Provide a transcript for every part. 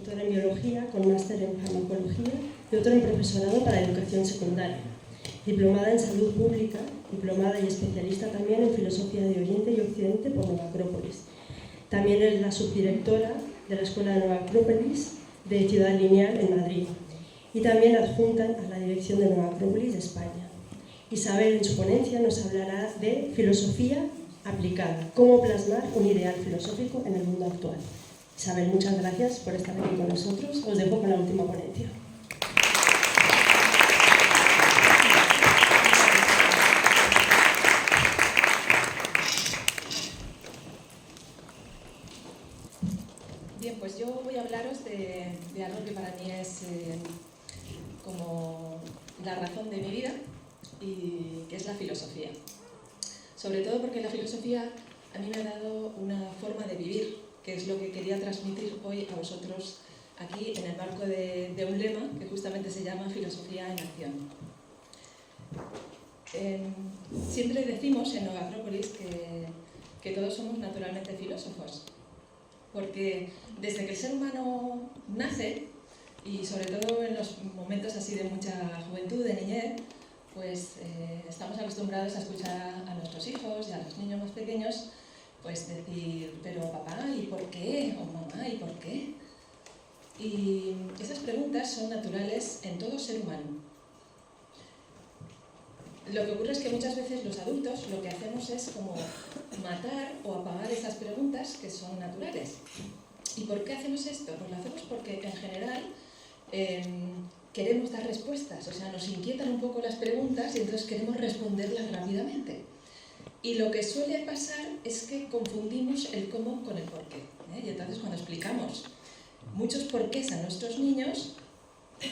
doctora en Biología con máster en Farmacología y otro en Profesorado para Educación Secundaria. Diplomada en Salud Pública, diplomada y especialista también en Filosofía de Oriente y Occidente por Nueva Acrópolis. También es la subdirectora de la Escuela de Nueva Acrópolis de Ciudad Lineal en Madrid y también adjunta a la dirección de Nueva Acrópolis de España. Isabel en su ponencia nos hablará de filosofía aplicada, cómo plasmar un ideal filosófico en el mundo actual. Isabel, muchas gracias por estar aquí con nosotros. Os dejo con la última ponencia. Bien, pues yo voy a hablaros de algo que para mí es como la razón de mi vida y que es la filosofía. Sobre todo porque la filosofía a mí me ha dado una forma de vivir, que es lo que quería transmitir hoy a vosotros aquí en el marco de un lema que justamente se llama Filosofía en Acción. Siempre decimos en Nueva Acrópolis que todos somos naturalmente filósofos, porque desde que el ser humano nace, y sobre todo en los momentos así de mucha juventud, de niñez, pues estamos acostumbrados a escuchar a nuestros hijos y a los niños más pequeños pues decir, pero papá, ¿y por qué? O mamá, ¿y por qué? Y esas preguntas son naturales en todo ser humano. Lo que ocurre es que muchas veces los adultos lo que hacemos es como matar o apagar esas preguntas que son naturales. ¿Y por qué hacemos esto? Pues lo hacemos porque en general queremos dar respuestas, o sea, nos inquietan un poco las preguntas y entonces queremos responderlas rápidamente. Y lo que suele pasar es que confundimos el cómo con el porqué. Y entonces cuando explicamos muchos porqués a nuestros niños,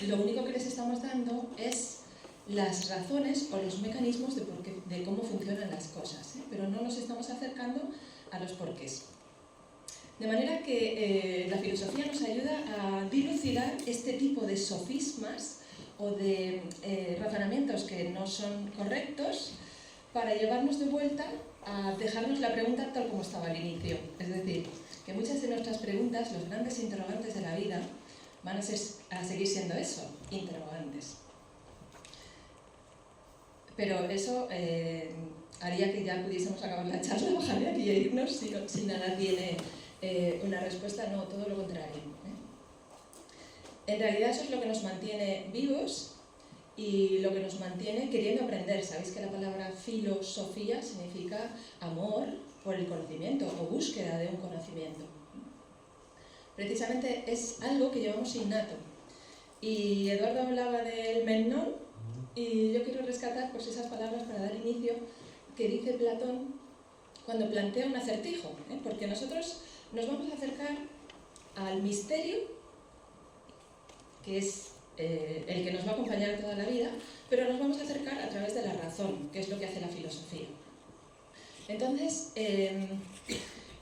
lo único que les estamos dando es las razones o los mecanismos de cómo funcionan las cosas, pero no nos estamos acercando a los porqués. De manera que la filosofía nos ayuda a dilucidar este tipo de sofismas o de razonamientos que no son correctos para llevarnos de vuelta a dejarnos la pregunta tal como estaba al inicio. Es decir, que muchas de nuestras preguntas, los grandes interrogantes de la vida, van a seguir siendo eso, interrogantes. Pero eso haría que ya pudiésemos acabar la charla, bajar aquí e irnos si nada tiene una respuesta, no, todo lo contrario. En realidad eso es lo que nos mantiene vivos y lo que nos mantiene queriendo aprender. Sabéis que la palabra filosofía significa amor por el conocimiento o búsqueda de un conocimiento. Precisamente es algo que llevamos innato. Y Eduardo hablaba del menón y yo quiero rescatar pues, esas palabras para dar inicio que dice Platón cuando plantea un acertijo, porque nosotros nos vamos a acercar al misterio, que es el que nos va a acompañar toda la vida, pero nos vamos a acercar a través de la razón, que es lo que hace la filosofía. Entonces, en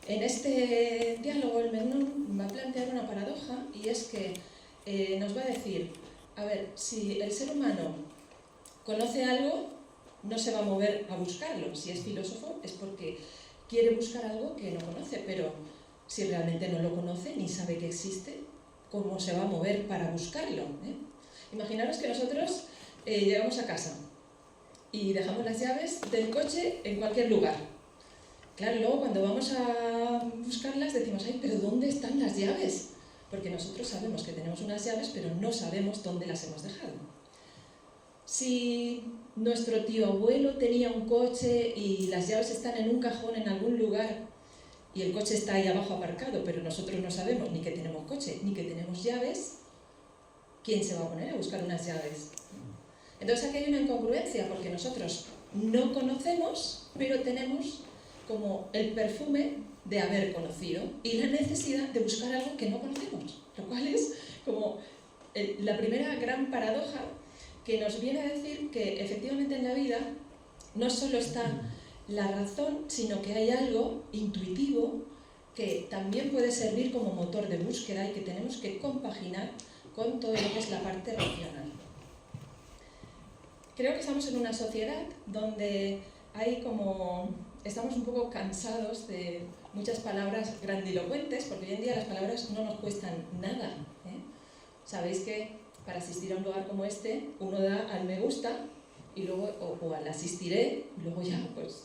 este diálogo el Menón va a plantear una paradoja y es que nos va a decir, a ver, si el ser humano conoce algo, no se va a mover a buscarlo. Si es filósofo es porque quiere buscar algo que no conoce, pero si realmente no lo conoce ni sabe que existe, ¿cómo se va a mover para buscarlo? Imaginaros que nosotros llegamos a casa y dejamos las llaves del coche en cualquier lugar. Claro, luego cuando vamos a buscarlas decimos, ay, pero ¿dónde están las llaves? Porque nosotros sabemos que tenemos unas llaves, pero no sabemos dónde las hemos dejado. Si nuestro tío abuelo tenía un coche y las llaves están en un cajón en algún lugar y el coche está ahí abajo aparcado, pero nosotros no sabemos ni que tenemos coche ni que tenemos llaves, ¿quién se va a poner a buscar unas llaves? Entonces aquí hay una incongruencia porque nosotros no conocemos, pero tenemos como el perfume de haber conocido y la necesidad de buscar algo que no conocemos, lo cual es como la primera gran paradoja que nos viene a decir que efectivamente en la vida no solo está la razón, sino que hay algo intuitivo que también puede servir como motor de búsqueda y que tenemos que compaginar con todo lo que es la parte racional. Creo que estamos en una sociedad donde hay como estamos un poco cansados de muchas palabras grandilocuentes, porque hoy en día las palabras no nos cuestan nada, ¿eh? Sabéis que para asistir a un lugar como este, uno da al me gusta y luego, o al asistiré, y luego ya pues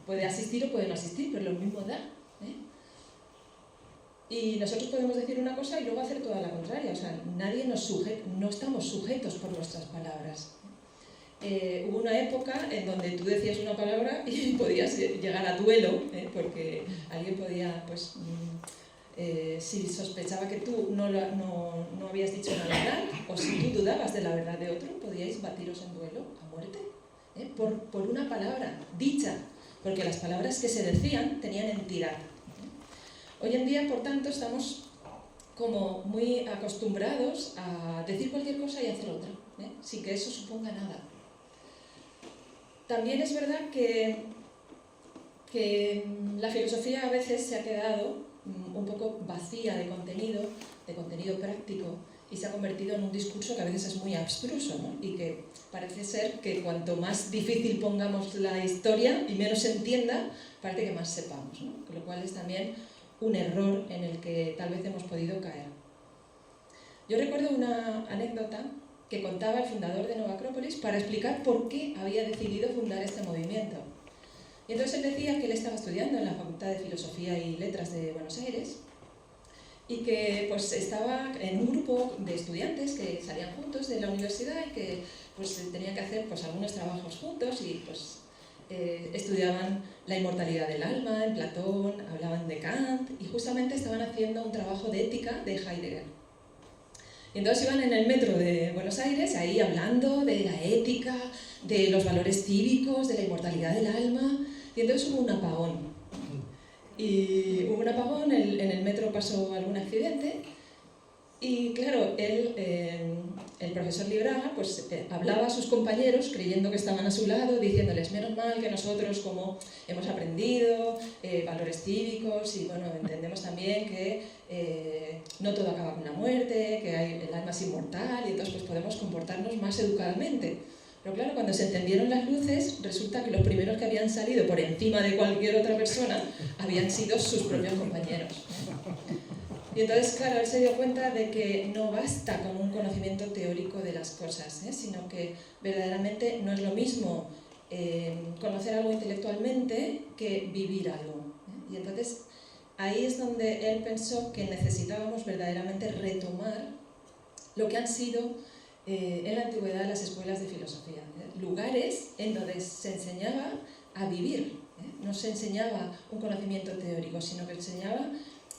puede asistir o puede no asistir, pero lo mismo da, ¿eh? Y nosotros podemos decir una cosa y luego hacer toda la contraria, o sea, no estamos sujetos por nuestras palabras. Hubo una época en donde tú decías una palabra y podías llegar a duelo, porque alguien podía, pues, si sospechaba que tú no habías dicho la verdad, o si tú dudabas de la verdad de otro, podíais batiros en duelo a muerte, por una palabra dicha, porque las palabras que se decían tenían entidad. Hoy en día, por tanto, estamos como muy acostumbrados a decir cualquier cosa y hacer otra, sin que eso suponga nada. También es verdad que la filosofía a veces se ha quedado un poco vacía de contenido práctico, y se ha convertido en un discurso que a veces es muy abstruso, ¿no? Y que parece ser que cuanto más difícil pongamos la historia y menos se entienda, parece que más sepamos, ¿no? Con lo cual es también un error en el que tal vez hemos podido caer. Yo recuerdo una anécdota que contaba el fundador de Nova Acrópolis para explicar por qué había decidido fundar este movimiento. Y entonces él decía que él estaba estudiando en la Facultad de Filosofía y Letras de Buenos Aires y que pues estaba en un grupo de estudiantes que salían juntos de la universidad y que pues tenían que hacer pues algunos trabajos juntos y pues estudiaban la inmortalidad del alma en Platón, hablaban de Kant y justamente estaban haciendo un trabajo de ética de Heidegger. Y entonces iban en el metro de Buenos Aires, ahí hablando de la ética, de los valores cívicos, de la inmortalidad del alma, y entonces hubo un apagón. Y hubo un apagón, en el metro pasó algún accidente, y claro, el profesor Libraga pues, hablaba a sus compañeros creyendo que estaban a su lado, diciéndoles, menos mal que nosotros como hemos aprendido valores cívicos y bueno, entendemos también que no todo acaba con la muerte, que el alma es inmortal y entonces pues, podemos comportarnos más educadamente. Pero claro, cuando se encendieron las luces, resulta que los primeros que habían salido por encima de cualquier otra persona habían sido sus propios compañeros. Y entonces, claro, él se dio cuenta de que no basta con un conocimiento teórico de las cosas, sino que verdaderamente no es lo mismo conocer algo intelectualmente que vivir algo. Y entonces, ahí es donde él pensó que necesitábamos verdaderamente retomar lo que han sido en la antigüedad las escuelas de filosofía, lugares en donde se enseñaba a vivir, no se enseñaba un conocimiento teórico, sino que enseñaba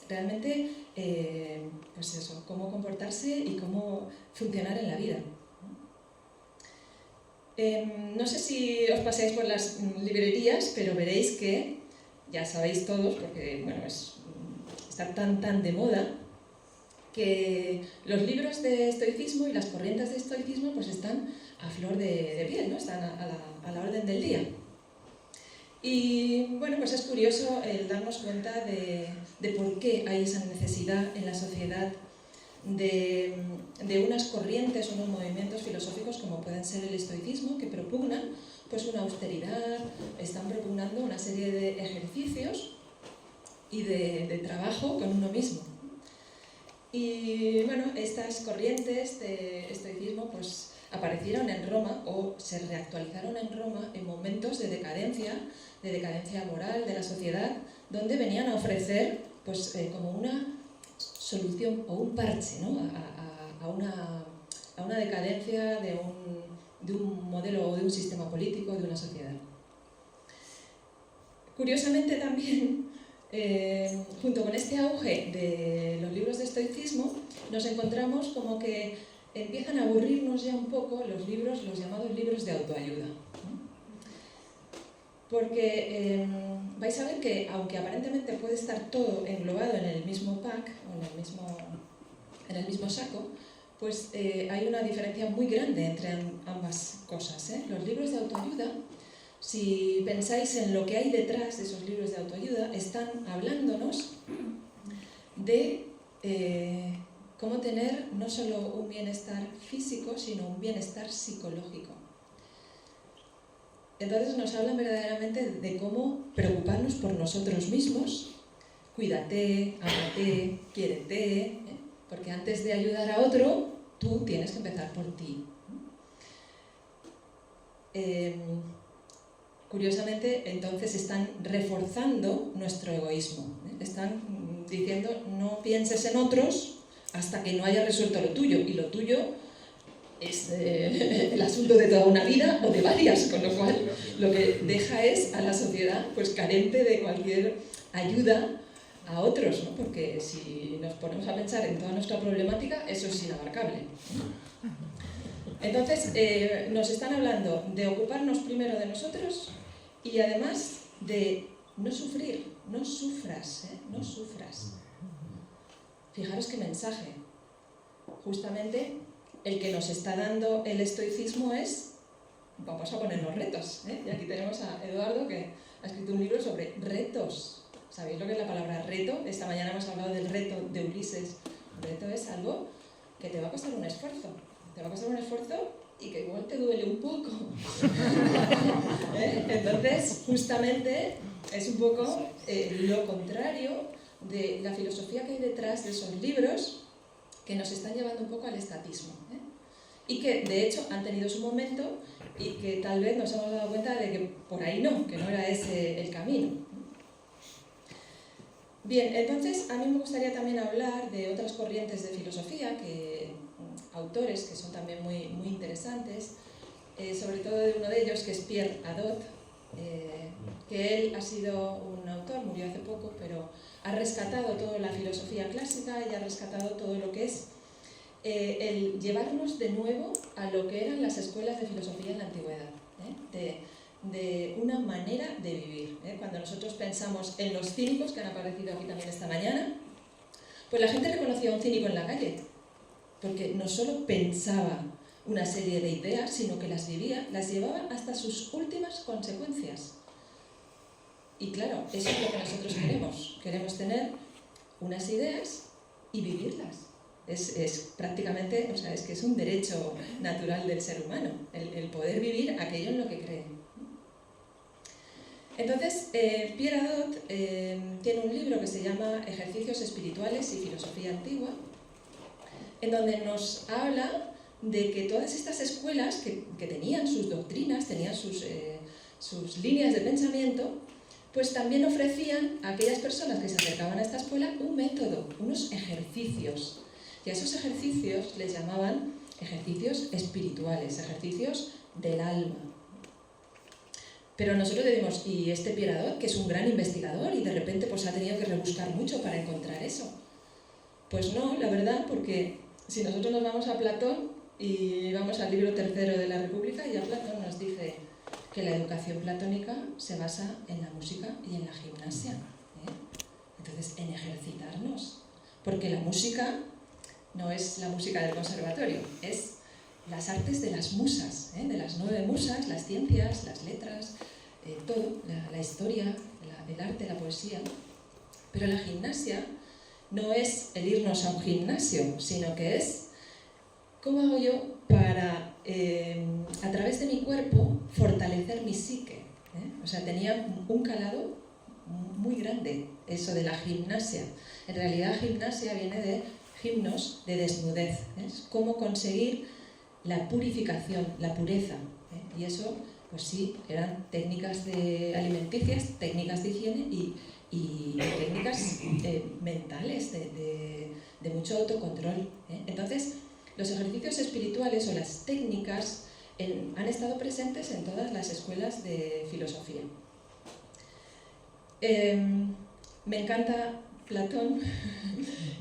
realmente pues eso, cómo comportarse y cómo funcionar en la vida. No sé si os pasáis por las librerías, pero veréis que, ya sabéis todos, porque bueno, está tan de moda, que los libros de estoicismo y las corrientes de estoicismo pues están a flor de piel, ¿no? Están a la orden del día. Y bueno, pues es curioso el darnos cuenta de por qué hay esa necesidad en la sociedad de unas corrientes, unos movimientos filosóficos como pueden ser el estoicismo, que propugnan pues una austeridad, están propugnando una serie de ejercicios y de trabajo con uno mismo. Y bueno, estas corrientes de estoicismo pues aparecieron en Roma o se reactualizaron en Roma en momentos de decadencia moral de la sociedad, donde venían a ofrecer pues, como una solución o un parche, ¿no? a una decadencia de un modelo o de un sistema político, de una sociedad. Curiosamente también, junto con este auge de los libros de estoicismo, nos encontramos como que empiezan a aburrirnos ya un poco los llamados libros de autoayuda. Porque vais a ver que, aunque aparentemente puede estar todo englobado en el mismo pack, o en el mismo saco, pues hay una diferencia muy grande entre ambas cosas. Los libros de autoayuda, si pensáis en lo que hay detrás de esos libros de autoayuda, están hablándonos de cómo tener no solo un bienestar físico, sino un bienestar psicológico. Entonces nos hablan verdaderamente de cómo preocuparnos por nosotros mismos. Cuídate, ámate, quiérete, ¿eh? Porque antes de ayudar a otro, tú tienes que empezar por ti. Curiosamente, entonces están reforzando nuestro egoísmo. Están diciendo, no pienses en otros hasta que no hayas resuelto lo tuyo. Y lo tuyo es el asunto de toda una vida o de varias, con lo cual lo que deja es a la sociedad pues carente de cualquier ayuda a otros, ¿no? Porque si nos ponemos a pensar en toda nuestra problemática, eso es inabarcable. Entonces, nos están hablando de ocuparnos primero de nosotros y además de no sufrir, no sufras, no sufras. Fijaros qué mensaje. Justamente el que nos está dando el estoicismo es, vamos a ponernos retos, ¿eh? Y aquí tenemos a Eduardo que ha escrito un libro sobre retos. ¿Sabéis lo que es la palabra reto? Esta mañana hemos hablado del reto de Ulises. Un reto es algo que te va a costar un esfuerzo. Te va a costar un esfuerzo y que igual te duele un poco. Entonces, justamente, es un poco lo contrario de la filosofía que hay detrás de esos libros que nos están llevando un poco al estatismo. Y que, de hecho, han tenido su momento y que tal vez nos hemos dado cuenta de que por ahí no, que no era ese el camino. Bien, entonces a mí me gustaría también hablar de otras corrientes de filosofía, autores que son también muy, muy interesantes, sobre todo de uno de ellos que es Pierre Hadot, que él ha sido un autor, murió hace poco, pero ha rescatado toda la filosofía clásica y ha rescatado todo lo que es el llevarnos de nuevo a lo que eran las escuelas de filosofía en la antigüedad, de una manera de vivir. Cuando nosotros pensamos en los cínicos que han aparecido aquí también esta mañana, pues la gente reconocía a un cínico en la calle, porque no solo pensaba una serie de ideas, sino que las vivía, las llevaba hasta sus últimas consecuencias. Y claro, eso es lo que nosotros queremos. Queremos tener unas ideas y vivirlas. Es prácticamente, o sea, es que es un derecho natural del ser humano, el poder vivir aquello en lo que cree. Entonces, Pierre Hadot tiene un libro que se llama Ejercicios espirituales y filosofía antigua, en donde nos habla de que todas estas escuelas que tenían sus doctrinas, tenían sus líneas de pensamiento, pues también ofrecían a aquellas personas que se acercaban a esta escuela un método, unos ejercicios. Y a esos ejercicios les llamaban ejercicios espirituales, ejercicios del alma. Pero nosotros decimos, ¿y este Pierre Hadot, que es un gran investigador y de repente pues ha tenido que rebuscar mucho para encontrar eso? Pues no, la verdad, porque si nosotros nos vamos a Platón y vamos al libro tercero de la República, ya Platón nos dice que la educación platónica se basa en la música y en la gimnasia. Entonces, en ejercitarnos. Porque la música no es la música del conservatorio, es las artes de las musas, de las 9 musas, las ciencias, las letras, todo, la historia, el arte, la poesía. Pero la gimnasia no es el irnos a un gimnasio, sino que es cómo hago yo para, a través de mi cuerpo, fortalecer mi psique. O sea, tenía un calado muy grande eso de la gimnasia. En realidad, gimnasia viene de gimnos, de desnudez. Es cómo conseguir la purificación, la pureza. Y eso, pues sí, eran técnicas alimenticias, técnicas de higiene y técnicas mentales, de mucho autocontrol. Entonces, los ejercicios espirituales o las técnicas han estado presentes en todas las escuelas de filosofía. Me encanta Platón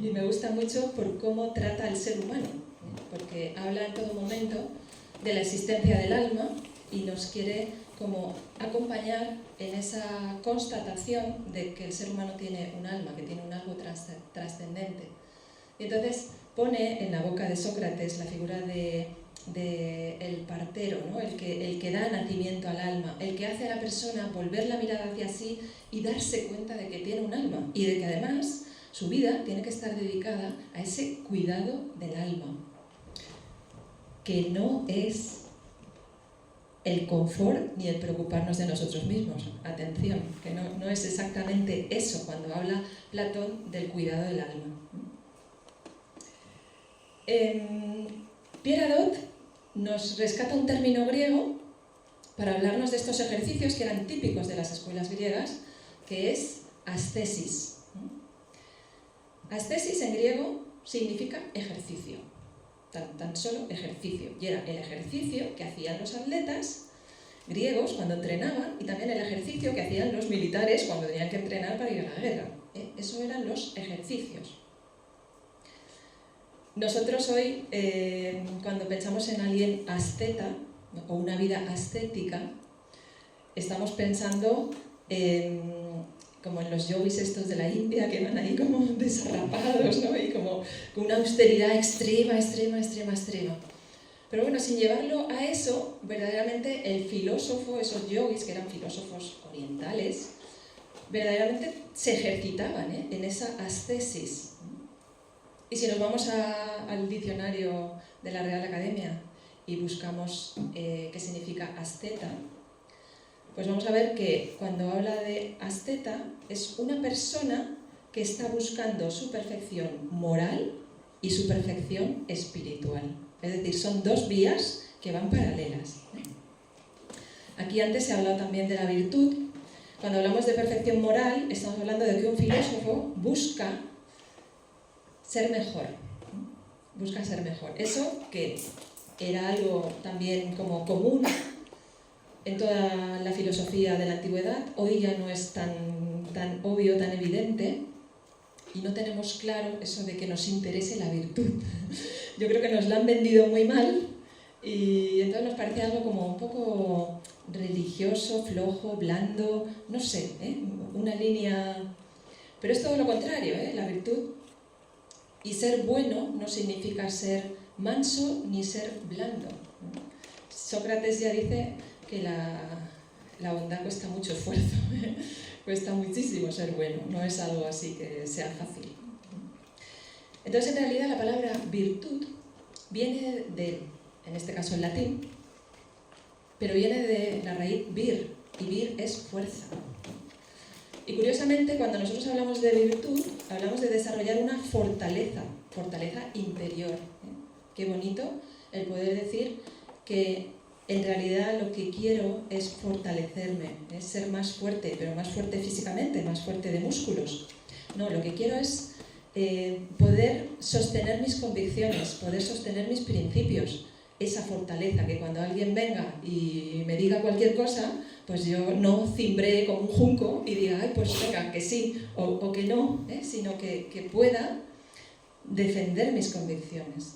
y me gusta mucho por cómo trata al ser humano, porque habla en todo momento de la existencia del alma y nos quiere como acompañar en esa constatación de que el ser humano tiene un alma, que tiene un algo trascendente. Y entonces pone en la boca de Sócrates la figura el partero, ¿no? el que da nacimiento al alma, el que hace a la persona volver la mirada hacia sí y darse cuenta de que tiene un alma y de que además su vida tiene que estar dedicada a ese cuidado del alma, que no es el confort ni el preocuparnos de nosotros mismos. Atención, que no es exactamente eso cuando habla Platón del cuidado del alma. Pierre Hadot nos rescata un término griego para hablarnos de estos ejercicios que eran típicos de las escuelas griegas, que es ascesis. Ascesis en griego significa ejercicio, tan solo ejercicio. Y era el ejercicio que hacían los atletas griegos cuando entrenaban y también el ejercicio que hacían los militares cuando tenían que entrenar para ir a la guerra. Eso eran los ejercicios. Como hoy, cuando pensamos en alguien asceta o una vida ascética, estamos pensando como en los yogis estos de la India que van ahí como desarrapados, ¿no? Y como con una austeridad extrema. Pero bueno, sin llevarlo a eso, verdaderamente el filósofo, esos yogis que eran filósofos orientales, verdaderamente se ejercitaban en esa ascesis. Y si nos vamos al diccionario de la Real Academia y buscamos qué significa asceta, pues vamos a ver que cuando habla de asceta es una persona que está buscando su perfección moral y su perfección espiritual. Es decir, son dos vías que van paralelas. Aquí antes se ha hablado también de la virtud. Cuando hablamos de perfección moral, estamos hablando de que un filósofo busca ser mejor. Busca ser mejor. Eso que era algo también como común en toda la filosofía de la antigüedad, hoy ya no es tan obvio, tan evidente, y no tenemos claro eso de que nos interese la virtud. Yo creo que nos la han vendido muy mal y entonces nos parece algo como un poco religioso, flojo, blando, no sé, una línea... Pero es todo lo contrario, la virtud. Y ser bueno no significa ser manso ni ser blando. Sócrates ya dice que la bondad cuesta mucho esfuerzo, cuesta muchísimo ser bueno, no es algo así que sea fácil. Entonces, en realidad, la palabra virtud viene en este caso en latín, pero viene de la raíz vir, y vir es fuerza. Y curiosamente, cuando nosotros hablamos de virtud, hablamos de desarrollar una fortaleza interior. Qué bonito el poder decir que en realidad lo que quiero es fortalecerme, es ser más fuerte, pero más fuerte físicamente, más fuerte de músculos. No, lo que quiero es poder sostener mis convicciones, poder sostener mis principios, esa fortaleza, que cuando alguien venga y me diga cualquier cosa, pues yo no cimbree como un junco y diga, ay, pues venga, que sí, o que no, sino que pueda defender mis convicciones.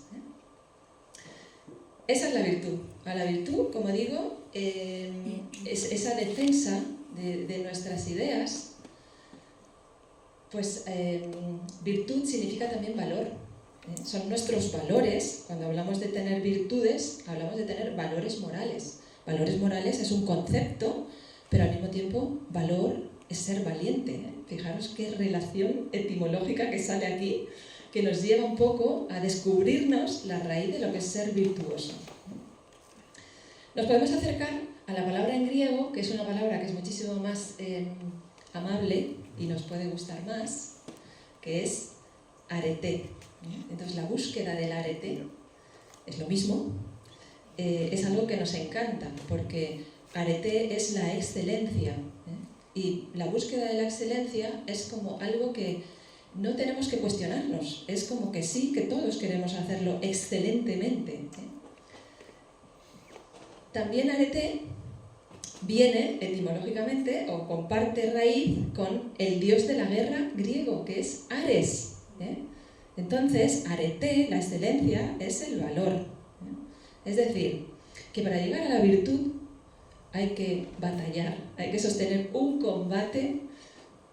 Esa es la virtud. A la virtud, como digo, es esa defensa de nuestras ideas. Pues virtud significa también valor. Son nuestros valores. Cuando hablamos de tener virtudes, hablamos de tener valores morales. Valores morales es un concepto, pero al mismo tiempo valor es ser valiente. Fijaros qué relación etimológica que sale aquí, que nos lleva un poco a descubrirnos la raíz de lo que es ser virtuoso. Nos podemos acercar a la palabra en griego, que es una palabra que es muchísimo más amable y nos puede gustar más, que es arete. Entonces, la búsqueda del arete es lo mismo, es algo que nos encanta, porque arete es la excelencia, y la búsqueda de la excelencia es como algo que no tenemos que cuestionarnos, es como que sí, que todos queremos hacerlo excelentemente. También arete viene etimológicamente o comparte raíz con el dios de la guerra griego, que es Ares. Entonces, arete, la excelencia, es el valor. Es decir, que para llegar a la virtud hay que batallar, hay que sostener un combate,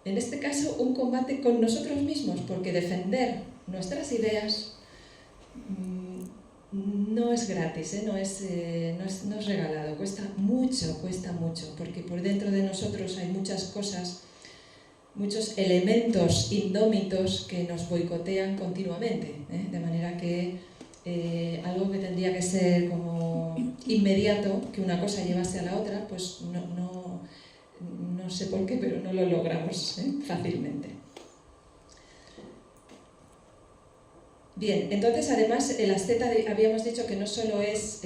en este caso un combate con nosotros mismos, porque defender nuestras ideas no es gratis, no es regalado, cuesta mucho, porque por dentro de nosotros hay muchas cosas, muchos elementos indómitos que nos boicotean continuamente, de manera que algo que tendría que ser como inmediato, que una cosa llevase a la otra, pues no sé por qué, pero no lo logramos fácilmente. Bien, entonces además el asceta habíamos dicho que no solo es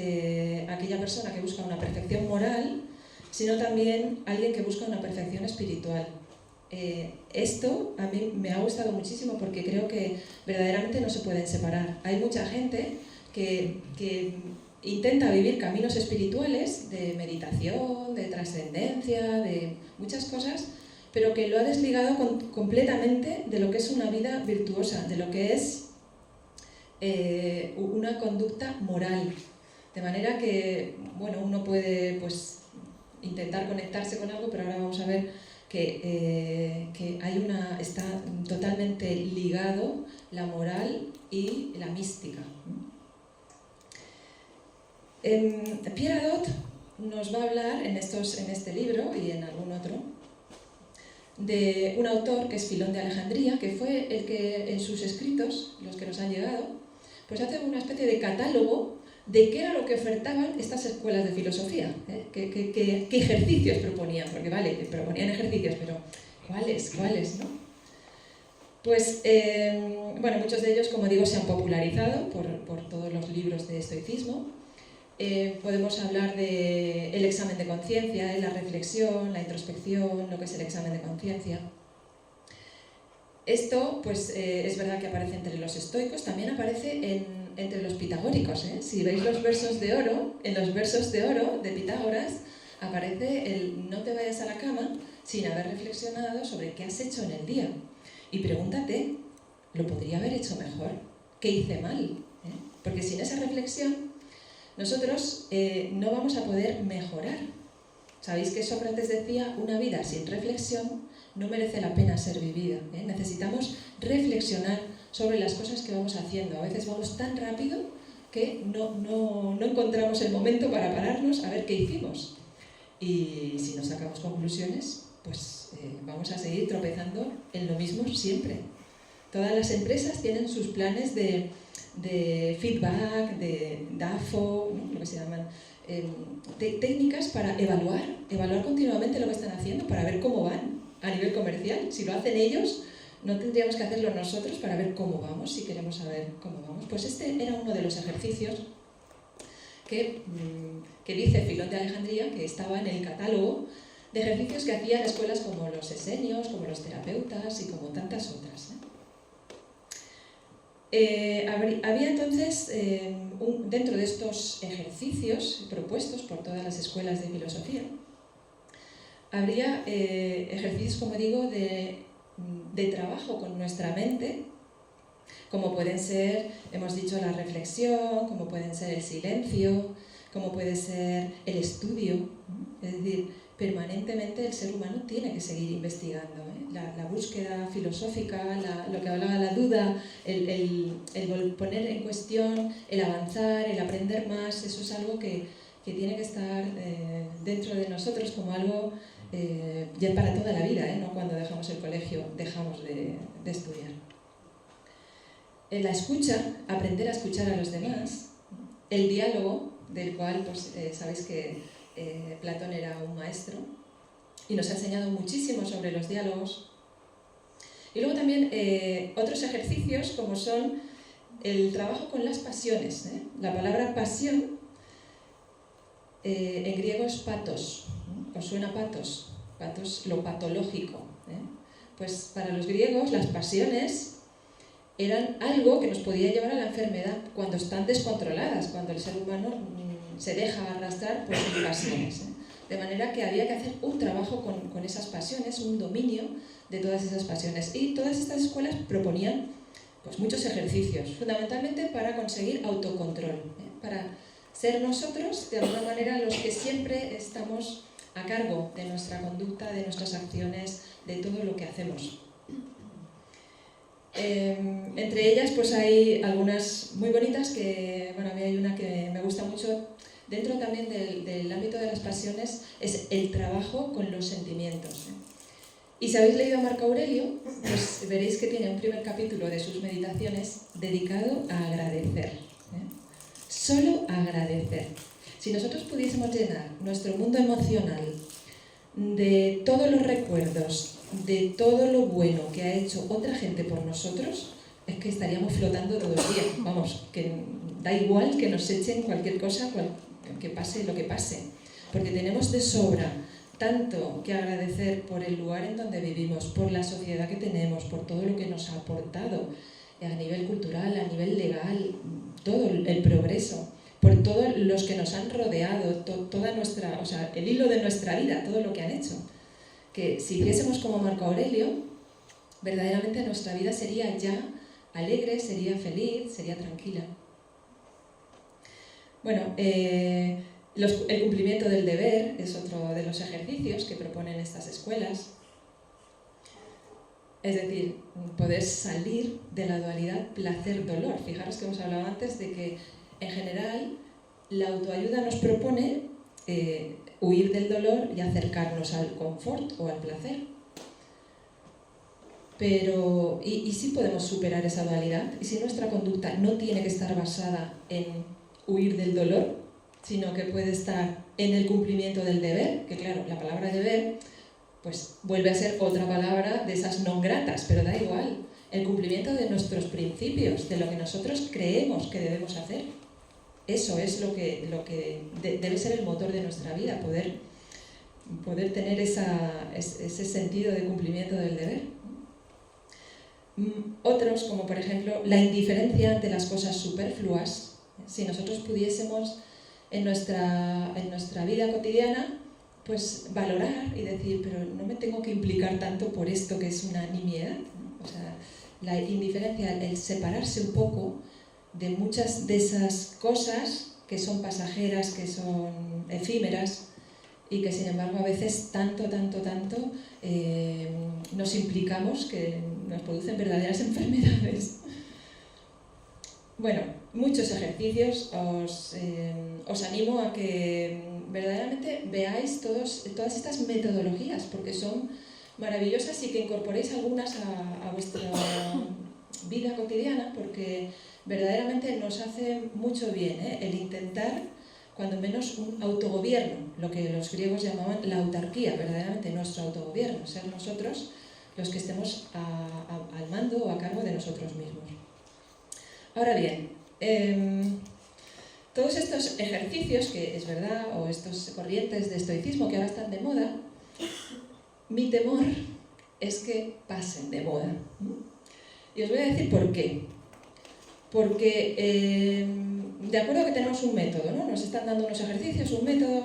aquella persona que busca una perfección moral, sino también alguien que busca una perfección espiritual. Esto a mí me ha gustado muchísimo porque creo que verdaderamente no se pueden separar. Hay mucha gente que intenta vivir caminos espirituales de meditación, de trascendencia, de muchas cosas, pero que lo ha desligado completamente de lo que es una vida virtuosa, de lo que es una conducta moral. De manera que, bueno, uno puede pues intentar conectarse con algo, pero ahora vamos a ver que está totalmente ligado la moral y la mística. Pierre Hadot nos va a hablar en este libro y en algún otro de un autor que es Filón de Alejandría, que fue el que en sus escritos, los que nos han llegado, pues hace una especie de catálogo de qué era lo que ofertaban estas escuelas de filosofía, qué ejercicios proponían, porque vale, proponían ejercicios, pero ¿cuáles, no? Pues, bueno, muchos de ellos, como digo, se han popularizado por todos los libros de estoicismo. Podemos hablar del examen de conciencia, la reflexión, la introspección, lo que es el examen de conciencia. Esto, pues, es verdad que aparece entre los estoicos, también aparece entre los pitagóricos. Si veis los versos de oro, en los versos de oro de Pitágoras aparece el no te vayas a la cama sin haber reflexionado sobre qué has hecho en el día. Y pregúntate, ¿lo podría haber hecho mejor? ¿Qué hice mal? Porque sin esa reflexión nosotros no vamos a poder mejorar. Sabéis que Sócrates decía, una vida sin reflexión no merece la pena ser vivida. Necesitamos reflexionar sobre las cosas que vamos haciendo. A veces vamos tan rápido que no encontramos el momento para pararnos a ver qué hicimos. Y si no sacamos conclusiones, pues vamos a seguir tropezando en lo mismo siempre. Todas las empresas tienen sus planes de feedback, de DAFO, lo que se llaman, técnicas para evaluar continuamente lo que están haciendo, para ver cómo van a nivel comercial. Si lo hacen ellos, no tendríamos que hacerlo nosotros para ver cómo vamos, si queremos saber cómo vamos. Pues este era uno de los ejercicios que dice Filón de Alejandría, que estaba en el catálogo de ejercicios que hacían escuelas como los esenios, como los terapeutas y como tantas otras. Había entonces, dentro de estos ejercicios propuestos por todas las escuelas de filosofía, habría ejercicios, como digo, de trabajo con nuestra mente, como pueden ser, hemos dicho, la reflexión, como pueden ser el silencio, como puede ser el estudio. Es decir, permanentemente el ser humano tiene que seguir investigando. La búsqueda filosófica, lo que hablaba la duda, el poner en cuestión, el avanzar, el aprender más, eso es algo que tiene que estar dentro de nosotros como algo ya para toda la vida, no cuando dejamos el colegio dejamos de estudiar. La escucha, aprender a escuchar a los demás, el diálogo, del cual pues, sabéis que Platón era un maestro y nos ha enseñado muchísimo sobre los diálogos. Y luego también otros ejercicios como son el trabajo con las pasiones. La palabra pasión en griego es patos. ¿Os suena patos? Patos, lo patológico. Pues para los griegos las pasiones eran algo que nos podía llevar a la enfermedad cuando están descontroladas, cuando el ser humano se deja arrastrar por sus pasiones. De manera que había que hacer un trabajo con esas pasiones, un dominio de todas esas pasiones. Y todas estas escuelas proponían pues, muchos ejercicios, fundamentalmente para conseguir autocontrol, para ser nosotros, de alguna manera, los que siempre estamos a cargo de nuestra conducta, de nuestras acciones, de todo lo que hacemos. Entre ellas pues hay algunas muy bonitas que, bueno, a mí hay una que me gusta mucho dentro también del ámbito de las pasiones, es el trabajo con los sentimientos. Y si habéis leído a Marco Aurelio, pues veréis que tiene un primer capítulo de sus meditaciones dedicado a agradecer. solo agradecer. Si nosotros pudiésemos llenar nuestro mundo emocional de todos los recuerdos, de todo lo bueno que ha hecho otra gente por nosotros, es que estaríamos flotando todo el día. Vamos, que da igual que nos echen cualquier cosa, que pase lo que pase. Porque tenemos de sobra tanto que agradecer por el lugar en donde vivimos, por la sociedad que tenemos, por todo lo que nos ha aportado a nivel cultural, a nivel legal, todo el progreso, por todos los que nos han rodeado, toda nuestra, o sea, el hilo de nuestra vida, todo lo que han hecho. Que si hiciésemos como Marco Aurelio, verdaderamente nuestra vida sería ya alegre, sería feliz, sería tranquila. Bueno, el cumplimiento del deber es otro de los ejercicios que proponen estas escuelas. Es decir, poder salir de la dualidad placer-dolor. Fijaros que hemos hablado antes de que, en general, la autoayuda nos propone huir del dolor y acercarnos al confort o al placer. Pero, ¿y si podemos superar esa dualidad? ¿Y si nuestra conducta no tiene que estar basada en huir del dolor, sino que puede estar en el cumplimiento del deber? Que claro, la palabra deber pues vuelve a ser otra palabra de esas no gratas, pero da igual. El cumplimiento de nuestros principios, de lo que nosotros creemos que debemos hacer. Eso es lo que debe ser el motor de nuestra vida, poder tener ese sentido de cumplimiento del deber. Otros, como por ejemplo la indiferencia ante las cosas superfluas. Si nosotros pudiésemos en nuestra vida cotidiana pues valorar y decir, pero no me tengo que implicar tanto por esto que es una nimiedad, ¿no? O sea, la indiferencia, el separarse un poco de muchas de esas cosas que son pasajeras, que son efímeras y que sin embargo a veces tanto nos implicamos que nos producen verdaderas enfermedades. Bueno, muchos ejercicios, os animo a que verdaderamente veáis todas estas metodologías, porque son maravillosas y que incorporéis algunas a vuestra vida cotidiana, porque verdaderamente nos hace mucho bien el intentar, cuando menos, un autogobierno, lo que los griegos llamaban la autarquía, verdaderamente nuestro autogobierno, ser nosotros los que estemos al mando o a cargo de nosotros mismos. Ahora bien, todos estos ejercicios, que es verdad, o estas corrientes de estoicismo que ahora están de moda, mi temor es que pasen de moda. Y os voy a decir por qué. Porque, de acuerdo que tenemos un método, ¿no? Nos están dando unos ejercicios, un método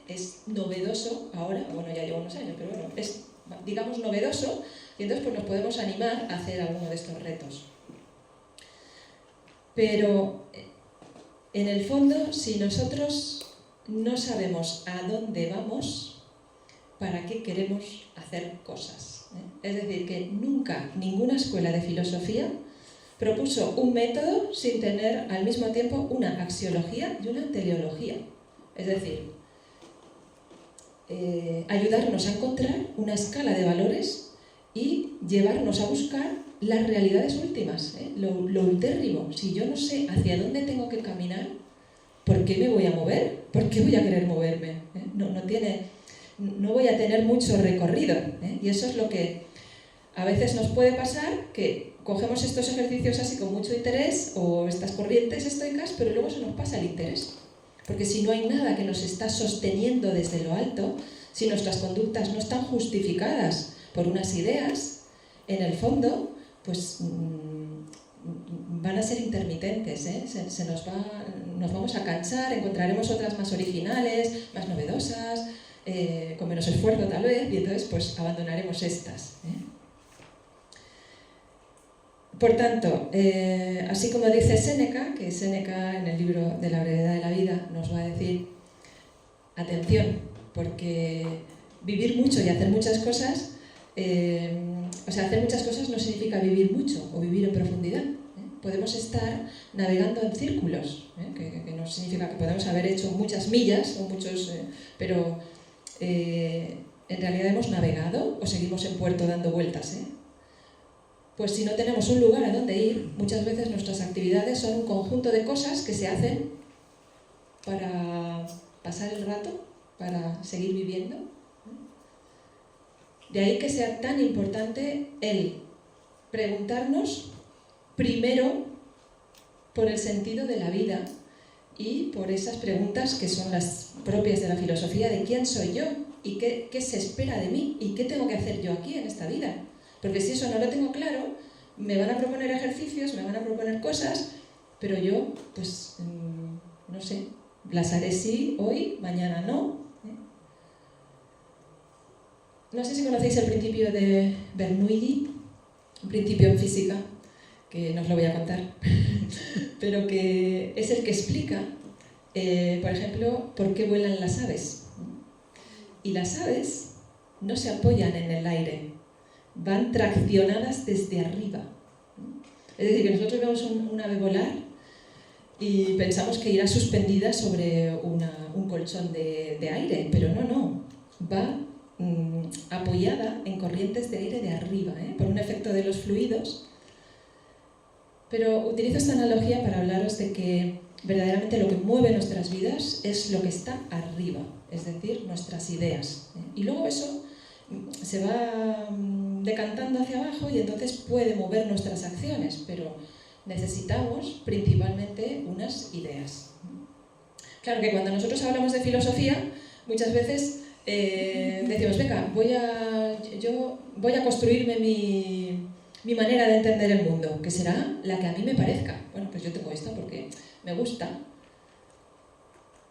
es novedoso ahora, bueno, ya lleva unos años, pero bueno, es, digamos, novedoso, y entonces pues nos podemos animar a hacer alguno de estos retos. Pero, en el fondo, si nosotros no sabemos a dónde vamos, ¿para qué queremos hacer cosas? Es decir, que nunca ninguna escuela de filosofía propuso un método sin tener al mismo tiempo una axiología y una teleología. Es decir, ayudarnos a encontrar una escala de valores y llevarnos a buscar las realidades últimas, lo ultérrimo. Si yo no sé hacia dónde tengo que caminar, ¿por qué me voy a mover? ¿Por qué voy a querer moverme? No voy a tener mucho recorrido. Y eso es lo que a veces nos puede pasar, que cogemos estos ejercicios así con mucho interés, o estas corrientes estoicas, pero luego se nos pasa el interés. Porque si no hay nada que nos está sosteniendo desde lo alto, si nuestras conductas no están justificadas por unas ideas, en el fondo, pues van a ser intermitentes, nos vamos a cansar, encontraremos otras más originales, más novedosas, con menos esfuerzo tal vez, y entonces pues abandonaremos estas. Por tanto, así como dice Séneca, que Séneca en el libro de la brevedad de la vida nos va a decir, atención, porque vivir mucho y hacer muchas cosas, hacer muchas cosas no significa vivir mucho o vivir en profundidad. Podemos estar navegando en círculos, que no significa que podamos haber hecho muchas millas, o pero en realidad hemos navegado o seguimos en puerto dando vueltas. pues si no tenemos un lugar a donde ir, muchas veces nuestras actividades son un conjunto de cosas que se hacen para pasar el rato, para seguir viviendo. De ahí que sea tan importante el preguntarnos primero por el sentido de la vida y por esas preguntas que son las propias de la filosofía de quién soy yo y qué se espera de mí y qué tengo que hacer yo aquí en esta vida. Porque si eso no lo tengo claro, me van a proponer ejercicios, me van a proponer cosas, pero yo, pues, no sé, las haré sí hoy, mañana no. No sé si conocéis el principio de Bernoulli, un principio en física, que no os lo voy a contar, pero que es el que explica, por ejemplo, por qué vuelan las aves. Y las aves no se apoyan en el aire, van traccionadas desde arriba. Es decir, que nosotros vemos un ave volar y pensamos que irá suspendida sobre un colchón de aire, pero no, va apoyada en corrientes de aire de arriba, por un efecto de los fluidos. Pero utilizo esta analogía para hablaros de que verdaderamente lo que mueve nuestras vidas es lo que está arriba, es decir, nuestras ideas. Y luego eso se va decantando hacia abajo y entonces puede mover nuestras acciones, pero necesitamos principalmente unas ideas. Claro que cuando nosotros hablamos de filosofía, muchas veces decimos, venga, voy a construirme mi manera de entender el mundo, que será la que a mí me parezca. Bueno, pues yo tengo esta porque me gusta.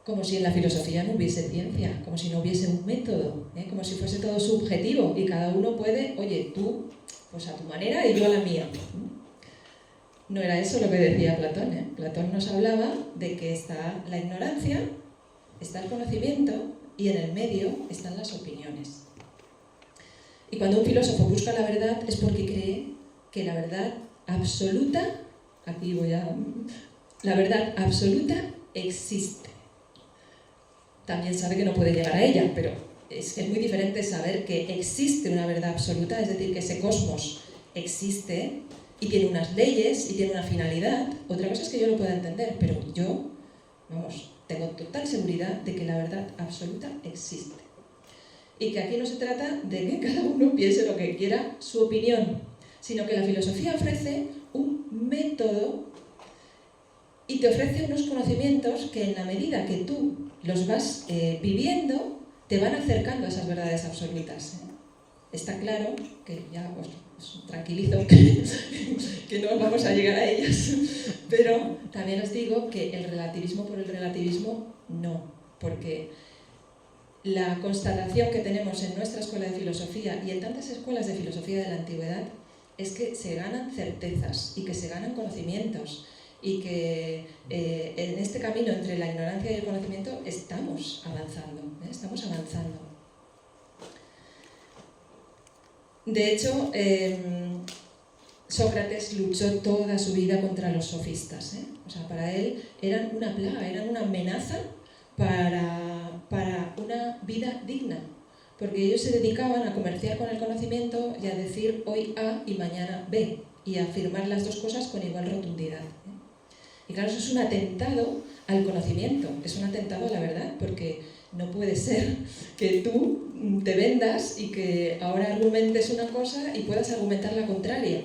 Como si en la filosofía no hubiese ciencia, como si no hubiese un método, como si fuese todo subjetivo y cada uno puede, oye, tú, pues a tu manera y yo a la mía. No era eso lo que decía Platón. Platón nos hablaba de que está la ignorancia, está el conocimiento y en el medio están las opiniones. Y cuando un filósofo busca la verdad es porque cree que la verdad absoluta, la verdad absoluta existe. También sabe que no puede llegar a ella, pero es muy diferente saber que existe una verdad absoluta, es decir, que ese cosmos existe y tiene unas leyes y tiene una finalidad. Otra cosa es que yo lo pueda entender, pero yo, tengo total seguridad de que la verdad absoluta existe. Y que aquí no se trata de que cada uno piense lo que quiera, su opinión, sino que la filosofía ofrece un método y te ofrece unos conocimientos que en la medida que tú los vas viviendo, te van acercando a esas verdades absolutas. Está claro que ya os tranquilizo que no vamos a llegar a ellas, pero también os digo que el relativismo por el relativismo no, porque la constatación que tenemos en nuestra escuela de filosofía y en tantas escuelas de filosofía de la antigüedad es que se ganan certezas y que se ganan conocimientos y que en este camino entre la ignorancia y el conocimiento estamos avanzando. De hecho, Sócrates luchó toda su vida contra los sofistas. O sea, para él eran una plaga, eran una amenaza para una vida digna, porque ellos se dedicaban a comerciar con el conocimiento y a decir hoy A y mañana B, y a afirmar las dos cosas con igual rotundidad. Y claro, eso es un atentado al conocimiento, es un atentado a la verdad, porque no puede ser que tú te vendas y que ahora argumentes una cosa y puedas argumentar la contraria.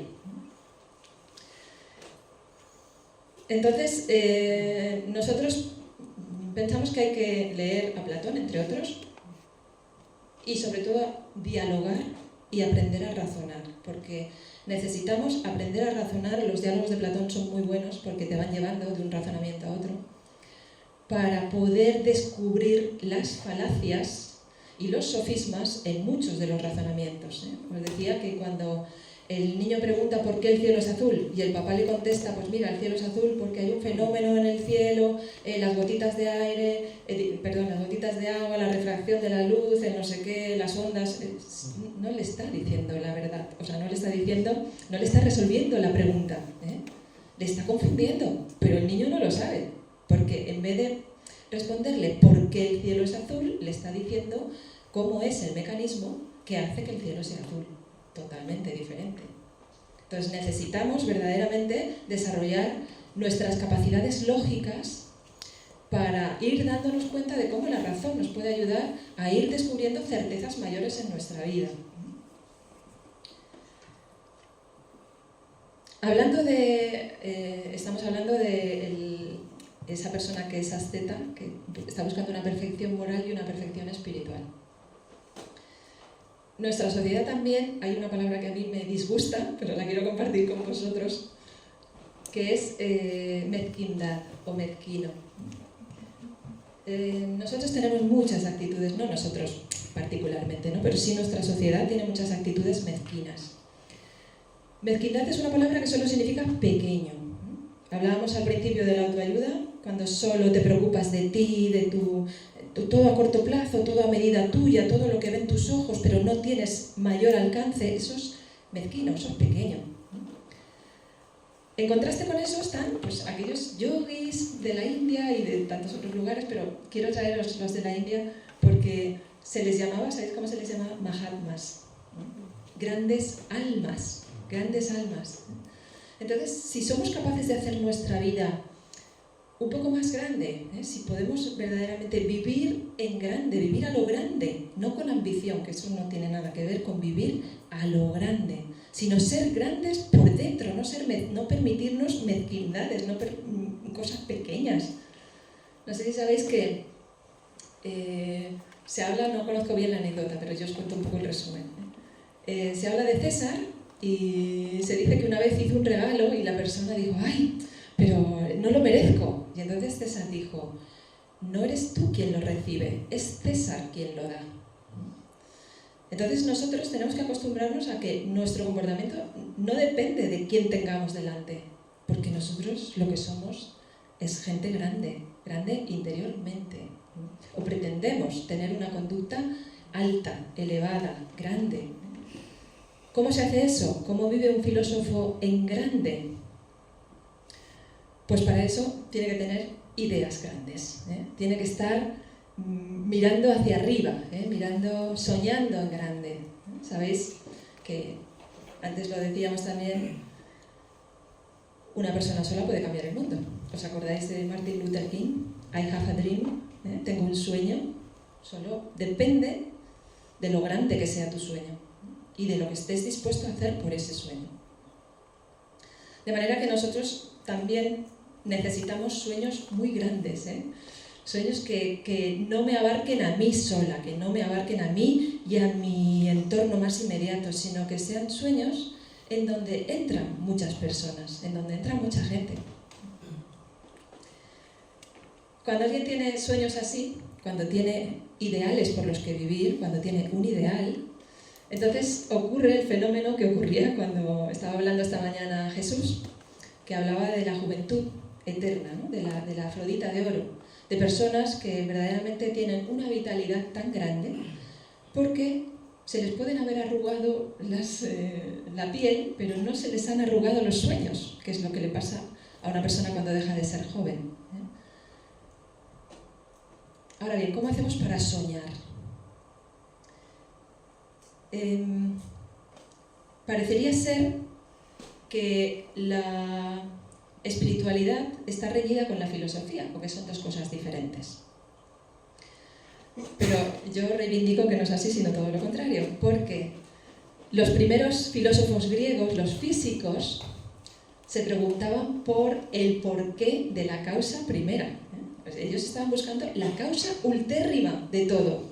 Entonces, nosotros pensamos que hay que leer a Platón, entre otros, y sobre todo dialogar y aprender a razonar, porque necesitamos aprender a razonar. Los diálogos de Platón son muy buenos porque te van llevando de un razonamiento a otro, para poder descubrir las falacias y los sofismas en muchos de los razonamientos. Os decía que cuando el niño pregunta por qué el cielo es azul y el papá le contesta, pues mira, el cielo es azul porque hay un fenómeno en el cielo, las gotitas de aire, las gotitas de agua, la refracción de la luz, el no sé qué, las ondas, no le está diciendo la verdad, o sea, no le está resolviendo la pregunta, le está confundiendo, pero el niño no lo sabe, porque en vez de responderle por qué el cielo es azul, le está diciendo cómo es el mecanismo que hace que el cielo sea azul. Totalmente diferente. Entonces necesitamos verdaderamente desarrollar nuestras capacidades lógicas para ir dándonos cuenta de cómo la razón nos puede ayudar a ir descubriendo certezas mayores en nuestra vida. Estamos hablando de esa persona que es asceta, que está buscando una perfección moral y una perfección espiritual. Nuestra sociedad también, hay una palabra que a mí me disgusta, pero la quiero compartir con vosotros, que es mezquindad o mezquino. Nosotros tenemos muchas actitudes, no nosotros particularmente, ¿no? Pero sí nuestra sociedad tiene muchas actitudes mezquinas. Mezquindad es una palabra que solo significa pequeño. Hablábamos al principio de la autoayuda, cuando solo te preocupas de ti, de todo a corto plazo, todo a medida tuya, todo lo que ven tus ojos, pero no tienes mayor alcance, eso es mezquino, eso es pequeño. En contraste con eso están pues, aquellos yogis de la India y de tantos otros lugares, pero quiero traeros los de la India porque se les llamaba, ¿sabéis cómo se les llamaba? Mahatmas, grandes almas, grandes almas. Entonces, si somos capaces de hacer nuestra vida un poco más grande, si podemos verdaderamente vivir en grande, vivir a lo grande, no con ambición, que eso no tiene nada que ver con vivir a lo grande, sino ser grandes por dentro, no permitirnos mezquindades, cosas pequeñas. No sé si sabéis que se habla, no conozco bien la anécdota, pero yo os cuento un poco el resumen. Se habla de César y se dice que una vez hizo un regalo y la persona dijo, ¡ay, pero no lo merezco! Y entonces César dijo, no eres tú quien lo recibe, es César quien lo da. Entonces nosotros tenemos que acostumbrarnos a que nuestro comportamiento no depende de quién tengamos delante, porque nosotros lo que somos es gente grande, grande interiormente, o pretendemos tener una conducta alta, elevada, grande. ¿Cómo se hace eso? ¿Cómo vive un filósofo en grande? Pues para eso tiene que tener ideas grandes, tiene que estar mirando hacia arriba, soñando en grande. Sabéis que, antes lo decíamos también, una persona sola puede cambiar el mundo. ¿Os acordáis de Martin Luther King? I have a dream, tengo un sueño. Solo depende de lo grande que sea tu sueño y de lo que estés dispuesto a hacer por ese sueño. De manera que nosotros también necesitamos sueños muy grandes, sueños que no me abarquen a mí sola, que no me abarquen a mí y a mi entorno más inmediato, sino que sean sueños en donde entran muchas personas, en donde entra mucha gente. Cuando alguien tiene sueños así, cuando tiene ideales por los que vivir, cuando tiene un ideal, entonces ocurre el fenómeno que ocurría cuando estaba hablando esta mañana Jesús, que hablaba de la juventud eterna, ¿no? de la Afrodita de oro, de personas que verdaderamente tienen una vitalidad tan grande porque se les pueden haber arrugado la piel, pero no se les han arrugado los sueños, que es lo que le pasa a una persona cuando deja de ser joven. Ahora bien, ¿cómo hacemos para soñar? Parecería ser que la espiritualidad está reñida con la filosofía, porque son dos cosas diferentes. Pero yo reivindico que no es así, sino todo lo contrario, porque los primeros filósofos griegos, los físicos, se preguntaban por el porqué de la causa primera. Pues ellos estaban buscando la causa ultérrima de todo.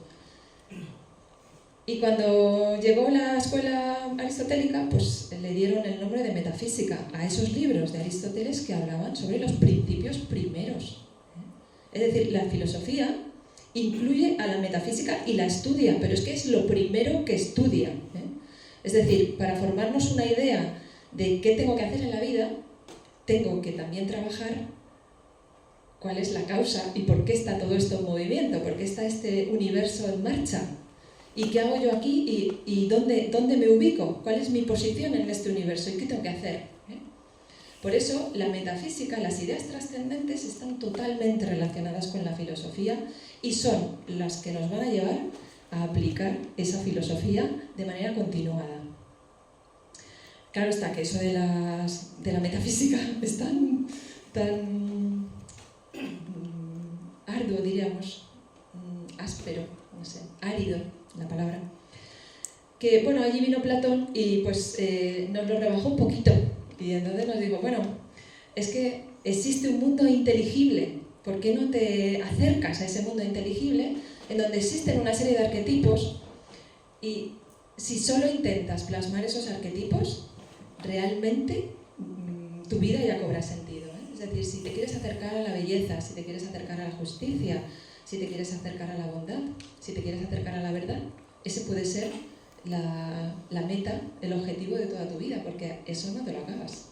Y cuando llegó la escuela aristotélica, pues le dieron el nombre de metafísica a esos libros de Aristóteles que hablaban sobre los principios primeros. Es decir, la filosofía incluye a la metafísica y la estudia, pero es que es lo primero que estudia. Es decir, para formarnos una idea de qué tengo que hacer en la vida, tengo que también trabajar cuál es la causa y por qué está todo esto en movimiento, por qué está este universo en marcha. ¿Y qué hago yo aquí? ¿Y dónde me ubico? ¿Cuál es mi posición en este universo? ¿Y qué tengo que hacer? Por eso, la metafísica, las ideas trascendentes están totalmente relacionadas con la filosofía y son las que nos van a llevar a aplicar esa filosofía de manera continuada. Claro está que eso de la metafísica es tan arduo, diríamos, áspero, no sé, árido la palabra, que bueno, allí vino Platón y pues nos lo rebajó un poquito y entonces nos dijo, bueno, es que existe un mundo inteligible, ¿por qué no te acercas a ese mundo inteligible en donde existen una serie de arquetipos y si solo intentas plasmar esos arquetipos, realmente tu vida ya cobra sentido, ¿eh? Es decir, si te quieres acercar a la belleza, si te quieres acercar a la justicia, si te quieres acercar a la bondad, si te quieres acercar a la verdad, ese puede ser la meta, el objetivo de toda tu vida, porque eso no te lo acabas.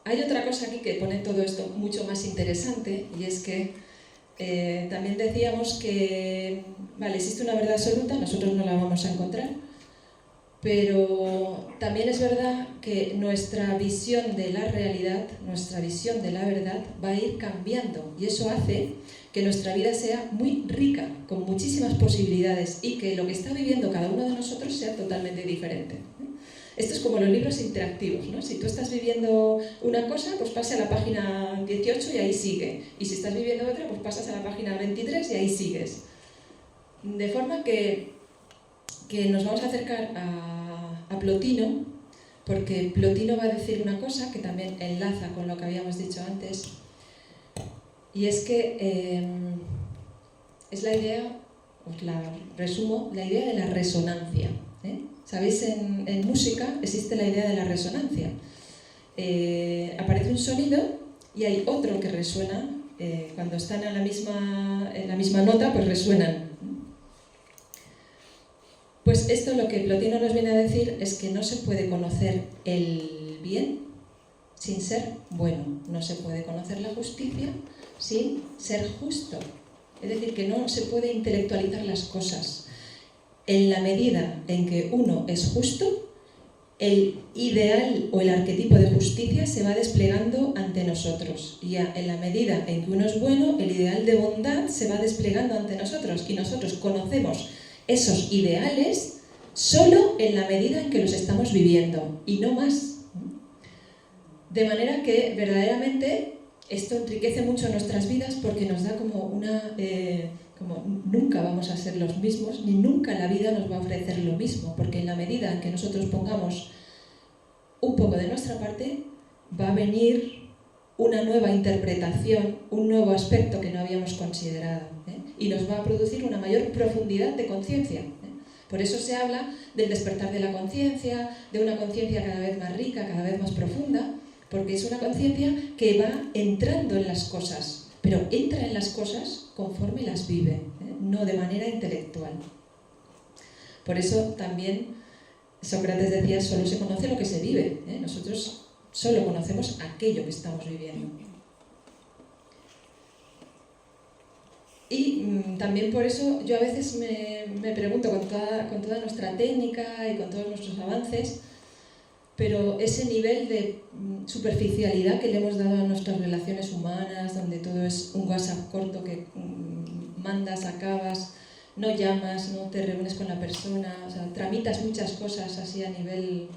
Hay otra cosa aquí que pone todo esto mucho más interesante y es que también decíamos que vale, existe una verdad absoluta, nosotros no la vamos a encontrar, pero también es verdad que nuestra visión de la realidad, nuestra visión de la verdad va a ir cambiando y eso hace que nuestra vida sea muy rica, con muchísimas posibilidades y que lo que está viviendo cada uno de nosotros sea totalmente diferente. Esto es como los libros interactivos, ¿no? Si tú estás viviendo una cosa, pues pasa a la página 18 y ahí sigue. Y si estás viviendo otra, pues pasas a la página 23 y ahí sigues. De forma que nos vamos a acercar a Plotino, porque Plotino va a decir una cosa que también enlaza con lo que habíamos dicho antes, y es que es la idea, os la resumo, la idea de la resonancia, ¿eh? ¿Sabéis? En música existe la idea de la resonancia. Aparece un sonido y hay otro que resuena, cuando están en la misma nota, pues resuenan. Pues esto lo que Plotino nos viene a decir es que no se puede conocer el bien sin ser bueno, no se puede conocer la justicia sin ser justo. Es decir, que no se puede intelectualizar las cosas. En la medida en que uno es justo, el ideal o el arquetipo de justicia se va desplegando ante nosotros. Y en la medida en que uno es bueno, el ideal de bondad se va desplegando ante nosotros. Y nosotros conocemos esos ideales solo en la medida en que los estamos viviendo, y no más. De manera que verdaderamente esto enriquece mucho nuestras vidas porque nos da como como nunca vamos a ser los mismos, ni nunca la vida nos va a ofrecer lo mismo, porque en la medida en que nosotros pongamos un poco de nuestra parte, va a venir una nueva interpretación, un nuevo aspecto que no habíamos considerado, ¿eh? Y nos va a producir una mayor profundidad de conciencia, ¿eh? Por eso se habla del despertar de la conciencia, de una conciencia cada vez más rica, cada vez más profunda, porque es una conciencia que va entrando en las cosas, pero entra en las cosas conforme las vive, ¿eh? No de manera intelectual. Por eso también Sócrates decía, solo se conoce lo que se vive, ¿eh? Nosotros solo conocemos aquello que estamos viviendo. Y también por eso yo a veces me pregunto, con toda nuestra técnica y con todos nuestros avances, pero ese nivel de superficialidad que le hemos dado a nuestras relaciones humanas, donde todo es un WhatsApp corto que mandas, acabas, no llamas, no te reúnes con la persona, o sea, tramitas muchas cosas así a nivel...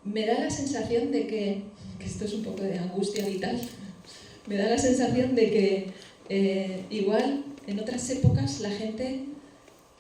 Me da la sensación de que esto es un poco de angustia vital, me da la sensación de que igual en otras épocas la gente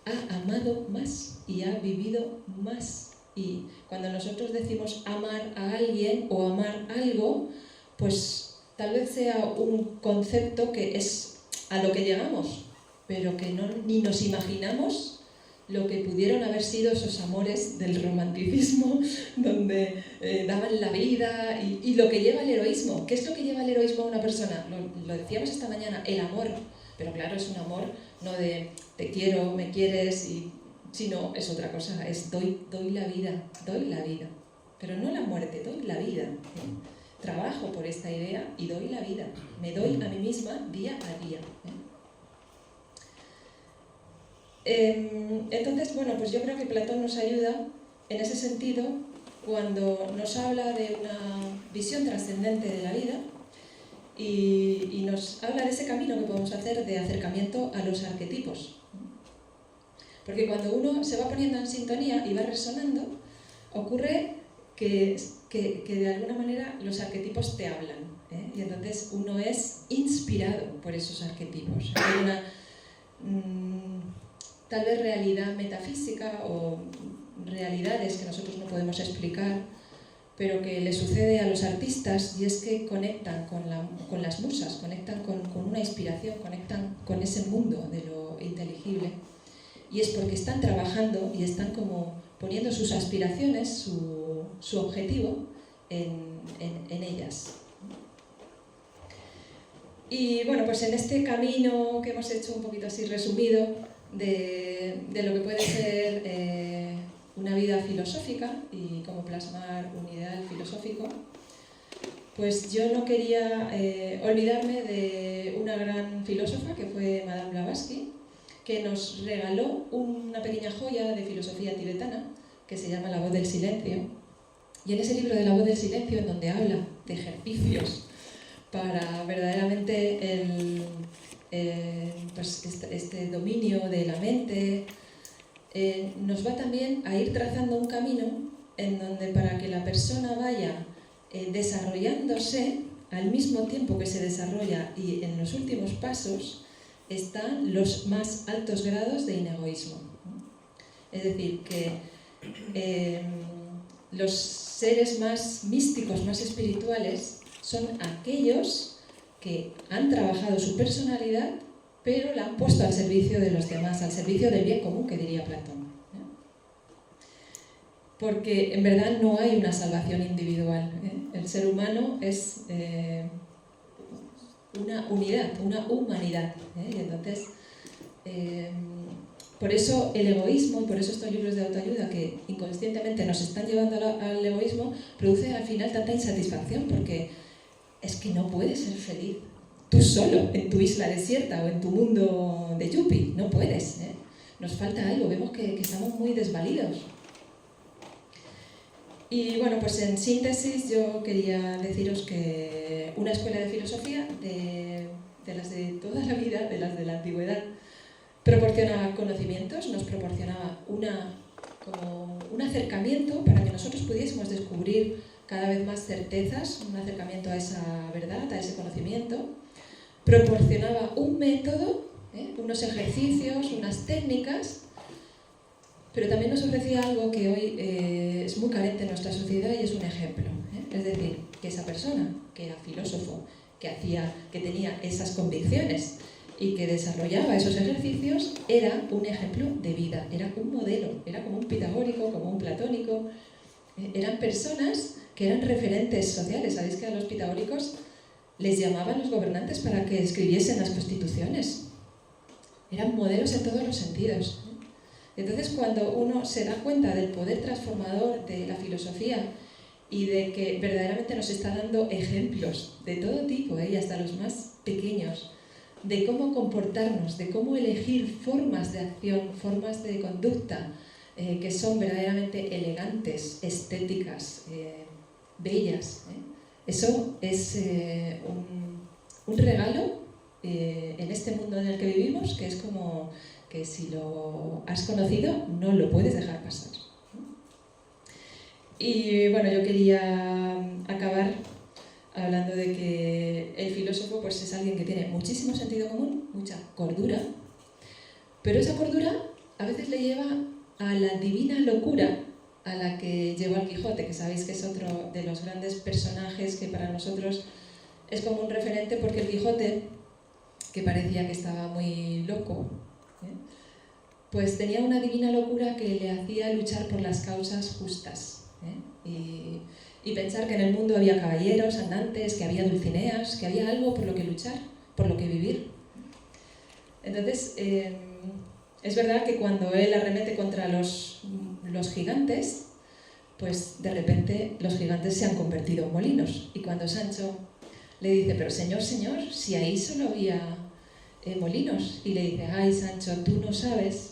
ha amado más y ha vivido más. Y cuando nosotros decimos amar a alguien o amar algo, pues tal vez sea un concepto que es a lo que llegamos, pero que ni nos imaginamos lo que pudieron haber sido esos amores del romanticismo, donde daban la vida y lo que lleva el heroísmo. ¿Qué es lo que lleva el heroísmo a una persona? Lo decíamos esta mañana, el amor. Pero claro, es un amor no de te quiero, me quieres, sino es otra cosa, es doy la vida, pero no la muerte, doy la vida, ¿eh? Trabajo por esta idea y doy la vida, me doy a mí misma día a día, ¿eh? Entonces, bueno, pues yo creo que Platón nos ayuda en ese sentido cuando nos habla de una visión trascendente de la vida y nos habla de ese camino que podemos hacer de acercamiento a los arquetipos. Porque cuando uno se va poniendo en sintonía y va resonando, ocurre que de alguna manera los arquetipos te hablan, ¿eh? Y entonces uno es inspirado por esos arquetipos. Hay una tal vez realidad metafísica o realidades que nosotros no podemos explicar, pero que le sucede a los artistas, y es que conectan con las musas, conectan con una inspiración, conectan con ese mundo de lo inteligible. Y es porque están trabajando y están como poniendo sus aspiraciones, su objetivo en ellas. Y bueno, pues en este camino que hemos hecho un poquito así resumido de lo que puede ser una vida filosófica y cómo plasmar un ideal filosófico, pues yo no quería olvidarme de una gran filósofa que fue Madame Blavatsky, que nos regaló una pequeña joya de filosofía tibetana que se llama La voz del silencio. Y en ese libro de La voz del silencio, en donde habla de ejercicios para verdaderamente pues este dominio de la mente, nos va también a ir trazando un camino en donde para que la persona vaya desarrollándose al mismo tiempo que se desarrolla, y en los últimos pasos están los más altos grados de inegoísmo. Es decir, que los seres más místicos, más espirituales, son aquellos que han trabajado su personalidad, pero la han puesto al servicio de los demás, al servicio del bien común, que diría Platón. Porque en verdad no hay una salvación individual. El ser humano es una unidad, una humanidad. Y entonces, por eso el egoísmo, y por eso estos libros de autoayuda que inconscientemente nos están llevando al egoísmo, produce al final tanta insatisfacción, porque es que no puedes ser feliz tú solo en tu isla desierta o en tu mundo de yuppie. No puedes. Nos falta algo, vemos que estamos muy desvalidos. Y bueno, pues en síntesis yo quería deciros que una escuela de filosofía, de las de toda la vida, de las de la antigüedad, proporcionaba conocimientos, nos proporcionaba como un acercamiento para que nosotros pudiésemos descubrir cada vez más certezas, un acercamiento a esa verdad, a ese conocimiento. Proporcionaba un método, unos ejercicios, unas técnicas, pero también nos ofrecía algo que hoy es muy carente en nuestra sociedad, y es un ejemplo. Es decir, que esa persona, que era filósofo, que tenía esas convicciones y que desarrollaba esos ejercicios, era un ejemplo de vida, era un modelo, era como un pitagórico, como un platónico. Eran personas que eran referentes sociales. Sabéis que a los pitagóricos les llamaban los gobernantes para que escribiesen las constituciones. Eran modelos en todos los sentidos. Entonces, cuando uno se da cuenta del poder transformador de la filosofía y de que verdaderamente nos está dando ejemplos de todo tipo, y hasta los más pequeños, de cómo comportarnos, de cómo elegir formas de acción, formas de conducta que son verdaderamente elegantes, estéticas, bellas. Eso es un regalo en este mundo en el que vivimos, que es como que si lo has conocido no lo puedes dejar pasar. Y bueno, yo quería acabar hablando de que el filósofo pues es alguien que tiene muchísimo sentido común, mucha cordura, pero esa cordura a veces le lleva a la divina locura a la que llevó al Quijote, que sabéis que es otro de los grandes personajes que para nosotros es como un referente, porque el Quijote, que parecía que estaba muy loco, pues tenía una divina locura que le hacía luchar por las causas justas, y pensar que en el mundo había caballeros andantes, que había Dulcineas, que había algo por lo que luchar, por lo que vivir. Entonces, es verdad que cuando él arremete contra los gigantes, pues de repente los gigantes se han convertido en molinos. Y cuando Sancho le dice, pero señor, si ahí solo había molinos, y le dice, ay Sancho, tú no sabes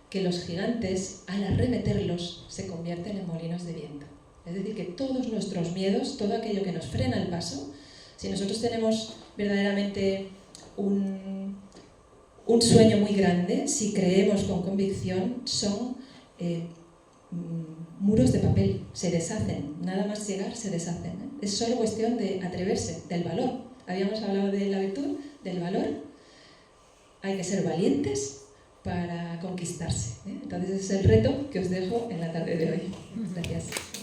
que los gigantes, al arremeterlos, se convierten en molinos de viento. Es decir, que todos nuestros miedos, todo aquello que nos frena el paso, si nosotros tenemos verdaderamente un sueño muy grande, si creemos con convicción, son muros de papel, se deshacen, nada más llegar se deshacen. Es solo cuestión de atreverse, del valor. Habíamos hablado de la virtud, del valor. Hay que ser valientes para conquistarse. Entonces ese es el reto que os dejo en la tarde de hoy. Gracias.